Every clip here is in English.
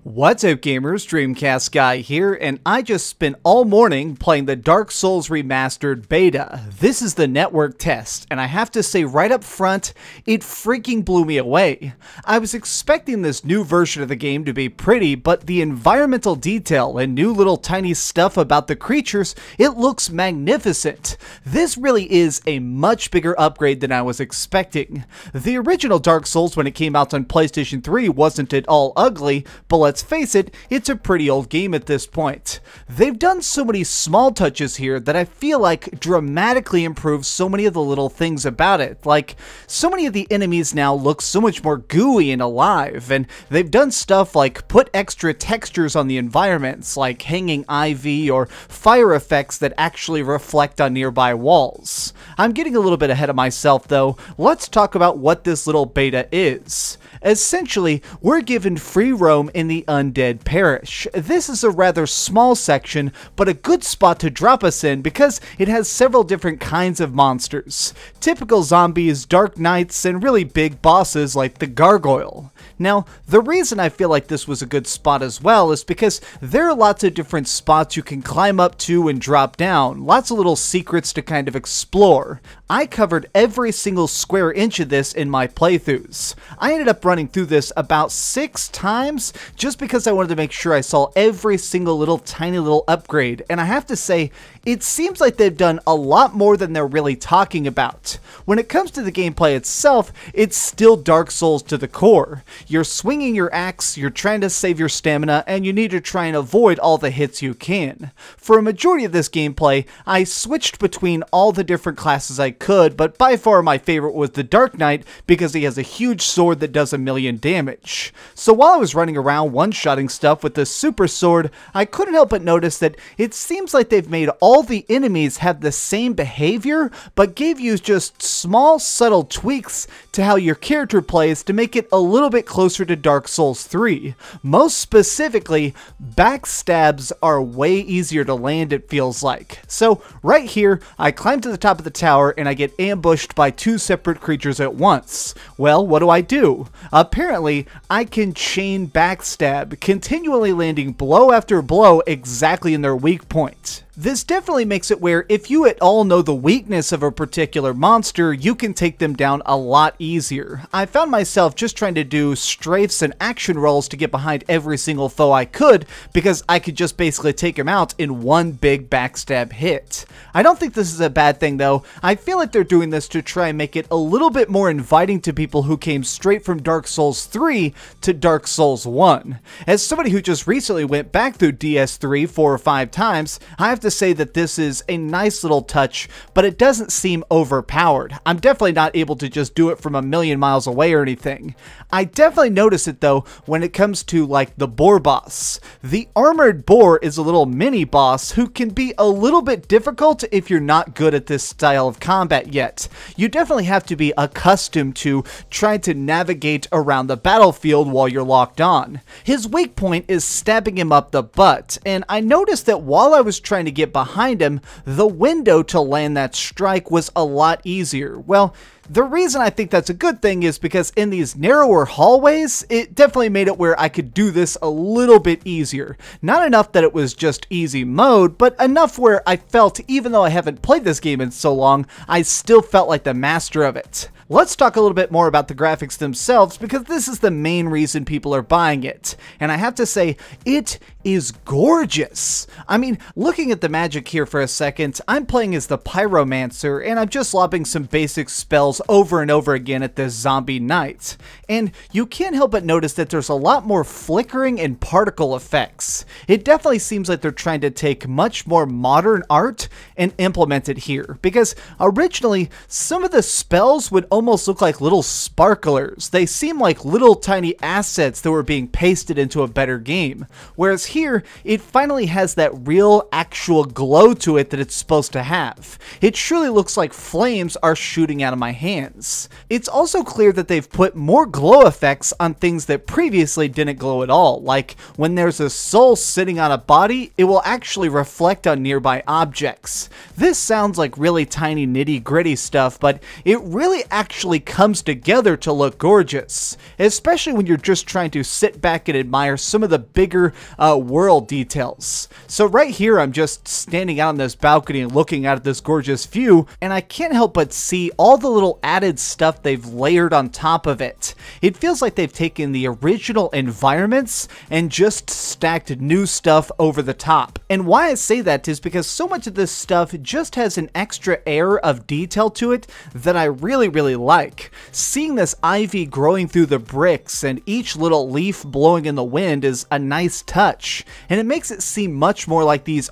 What's up gamers, DreamcastGuy here, and I just spent all morning playing the Dark Souls Remastered BETA. This is the network test, and I have to say right up front, it freaking blew me away. I was expecting this new version of the game to be pretty, but the environmental detail and new little tiny stuff about the creatures, it looks magnificent. This really is a much bigger upgrade than I was expecting. The original Dark Souls when it came out on PlayStation 3 wasn't at all ugly, but let's face it, it's a pretty old game at this point. They've done so many small touches here that I feel like dramatically improve so many of the little things about it. Like, so many of the enemies now look so much more gooey and alive, and they've done stuff like put extra textures on the environments, like hanging ivy or fire effects that actually reflect on nearby walls. I'm getting a little bit ahead of myself though. Let's talk about what this little beta is. Essentially, we're given free roam in the Undead Parish. This is a rather small section, but a good spot to drop us in because it has several different kinds of monsters. Typical zombies, dark knights, and really big bosses like the gargoyle. Now, the reason I feel like this was a good spot as well is because there are lots of different spots you can climb up to and drop down, lots of little secrets to kind of explore. I covered every single square inch of this in my playthroughs. I ended up running through this about 6 times just because I wanted to make sure I saw every single little tiny little upgrade, and I have to say, it seems like they've done a lot more than they're really talking about. When it comes to the gameplay itself, it's still Dark Souls to the core. You're swinging your axe, you're trying to save your stamina, and you need to try and avoid all the hits you can. For a majority of this gameplay, I switched between all the different classes I could, but by far my favorite was the Dark Knight because he has a huge sword that does 1,000,000 damage. So while I was running around one-shotting stuff with the super sword, I couldn't help but notice that it seems like they've made all the enemies have the same behavior, but gave you just small, subtle tweaks to how your character plays to make it a little bit closer to Dark Souls 3. Most specifically, backstabs are way easier to land, it feels like. So right here, I climb to the top of the tower and I get ambushed by 2 separate creatures at once. Well, what do? Apparently, I can chain backstab, continually landing blow after blow exactly in their weak point. This definitely makes it where if you at all know the weakness of a particular monster, you can take them down a lot easier. I found myself just trying to do strafes and action rolls to get behind every single foe I could, because I could just basically take them out in one big backstab hit. I don't think this is a bad thing though. I feel like they're doing this to try and make it a little bit more inviting to people who came straight from Dark Souls 3 to Dark Souls 1. As somebody who just recently went back through DS3 4 or 5 times, I have to say that this is a nice little touch, but it doesn't seem overpowered. I'm definitely not able to just do it from 1,000,000 miles away or anything. I definitely notice it though when it comes to like the boar boss. The armored boar is a little mini boss who can be a little bit difficult if you're not good at this style of combat yet. You definitely have to be accustomed to trying to navigate around the battlefield while you're locked on. His weak point is stabbing him up the butt, and I noticed that while I was trying to get behind him, the window to land that strike was a lot easier. Well, the reason I think that's a good thing is because in these narrower hallways, it definitely made it where I could do this a little bit easier. Not enough that it was just easy mode, but enough where I felt, even though I haven't played this game in so long, I still felt like the master of it. Let's talk a little bit more about the graphics themselves, because this is the main reason people are buying it. And I have to say, it is gorgeous. I mean, looking at the magic here for a second, I'm playing as the Pyromancer, and I'm just lobbing some basic spells over and over again at this zombie knight. And you can't help but notice that there's a lot more flickering and particle effects. It definitely seems like they're trying to take much more modern art and implement it here, because originally, some of the spells would almost look like little sparklers. They seem like little tiny assets that were being pasted into a better game. Whereas here, it finally has that real, actual glow to it that it's supposed to have. It surely looks like flames are shooting out of my hand. hands. It's also clear that they've put more glow effects on things that previously didn't glow at all, like when there's a soul sitting on a body, it will actually reflect on nearby objects. This sounds like really tiny nitty-gritty stuff, but it really actually comes together to look gorgeous, especially when you're just trying to sit back and admire some of the bigger world details. So right here, I'm just standing out on this balcony and looking out at this gorgeous view, and I can't help but see all the little added stuff they've layered on top of it. It feels like they've taken the original environments and just stacked new stuff over the top. And why I say that is because so much of this stuff just has an extra air of detail to it that I really like. Seeing this ivy growing through the bricks and each little leaf blowing in the wind is a nice touch, and it makes it seem much more like these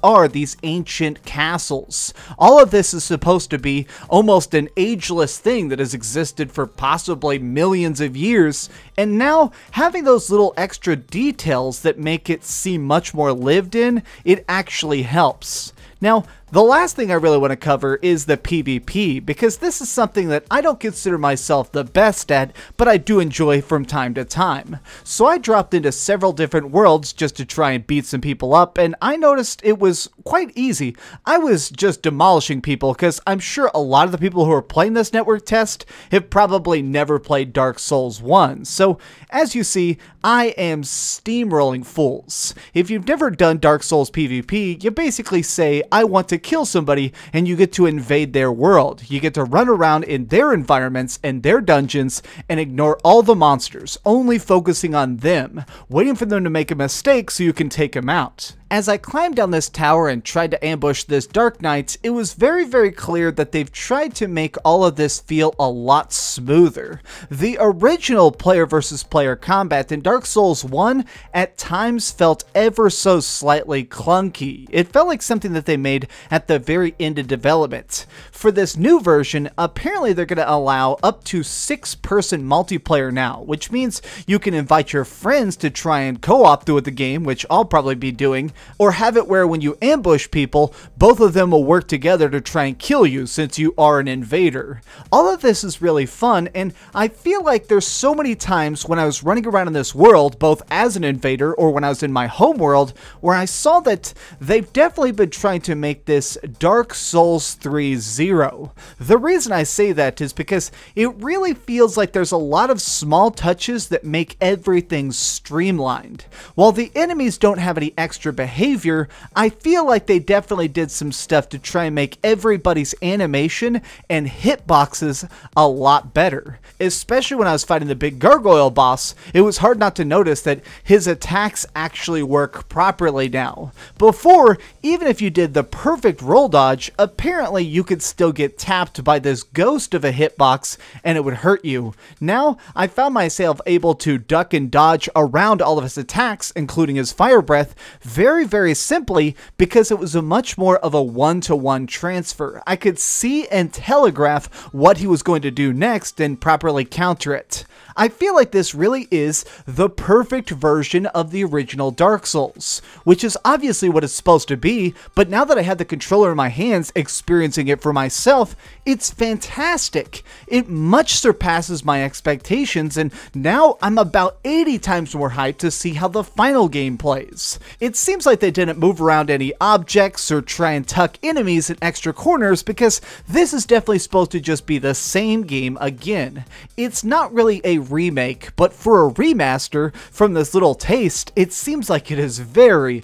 ancient castles. All of this is supposed to be almost an ageless thing that has existed for possibly millions of years, and now having those little extra details that make it seem much more lived in, it actually helps. Now, the last thing I really want to cover is the PvP, because this is something that I don't consider myself the best at, but I do enjoy from time to time. So I dropped into several different worlds just to try and beat some people up, and I noticed it was quite easy. I was just demolishing people, because I'm sure a lot of the people who are playing this network test have probably never played Dark Souls 1. So, as you see, I am steamrolling fools. If you've never done Dark Souls PvP, you basically say, I want to kill somebody, and you get to invade their world. You get to run around in their environments and their dungeons and ignore all the monsters, only focusing on them, waiting for them to make a mistake so you can take them out. As I climbed down this tower and tried to ambush this Dark Knight, it was very clear that they've tried to make all of this feel a lot smoother. The original player versus player combat in Dark Souls 1 at times felt ever so slightly clunky. It felt like something that they made at the very end of development. For this new version, apparently they're going to allow up to 6-person multiplayer now, which means you can invite your friends to try and co-op through the game, which I'll probably be doing, or have it where when you ambush people, both of them will work together to try and kill you since you are an invader. All of this is really fun, and I feel like there's so many times when I was running around in this world, both as an invader or when I was in my home world, where I saw that they've definitely been trying to make this Dark Souls 3.0. The reason I say that is because it really feels like there's a lot of small touches that make everything streamlined. While the enemies don't have any extra behavior, I feel like they definitely did some stuff to try and make everybody's animation and hitboxes a lot better. Especially when I was fighting the big gargoyle boss, it was hard not to notice that his attacks actually work properly now. Before, even if you did the perfect roll dodge, apparently you could still get tapped by this ghost of a hitbox and it would hurt you. Now, I found myself able to duck and dodge around all of his attacks, including his fire breath, very simply because it was a much more of a one-to-one transfer. I could see and telegraph what he was going to do next and properly counter it. I feel like this really is the perfect version of the original Dark Souls, which is obviously what it's supposed to be, but now that I have the controller in my hands experiencing it for myself, it's fantastic. It much surpasses my expectations, and now I'm about 80 times more hyped to see how the final game plays. It seems like they didn't move around any objects or try and tuck enemies in extra corners, because this is definitely supposed to just be the same game again. It's not really a remake, but for a remaster, from this little taste, it seems like it is very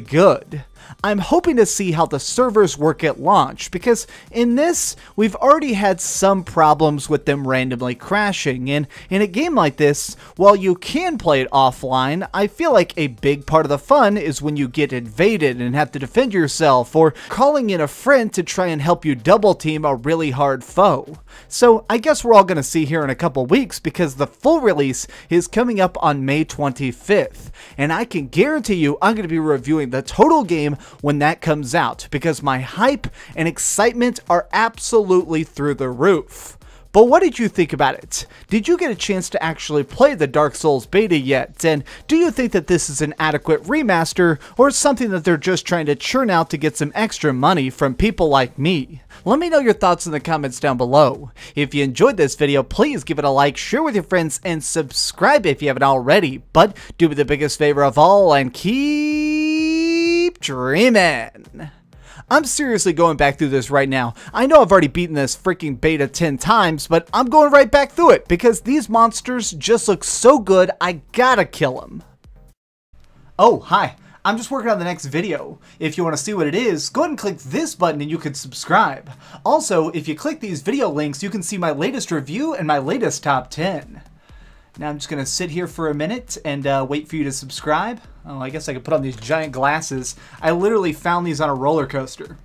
good. I'm hoping to see how the servers work at launch, because in this, we've already had some problems with them randomly crashing, and in a game like this, while you can play it offline, I feel like a big part of the fun is when you get invaded and have to defend yourself, or calling in a friend to try and help you double team a really hard foe. So I guess we're all going to see here in a couple weeks, because the full release is coming up on May 25th, and I can guarantee you I'm going to be reviewing the total game when that comes out, because my hype and excitement are absolutely through the roof. But what did you think about it? Did you get a chance to actually play the Dark Souls beta yet? And do you think that this is an adequate remaster, or something that they're just trying to churn out to get some extra money from people like me? Let me know your thoughts in the comments down below. If you enjoyed this video, please give it a like, share with your friends, and subscribe if you haven't already. But do me the biggest favor of all and keep dreaming. I'm seriously going back through this right now. I know I've already beaten this freaking beta 10 times, but I'm going right back through it because these monsters just look so good, I gotta kill them. Oh, hi. I'm just working on the next video. If you want to see what it is, go ahead and click this button and you can subscribe. Also, if you click these video links, you can see my latest review and my latest top 10. Now I'm just going to sit here for a minute and wait for you to subscribe. Oh, I guess I could put on these giant glasses. I literally found these on a roller coaster.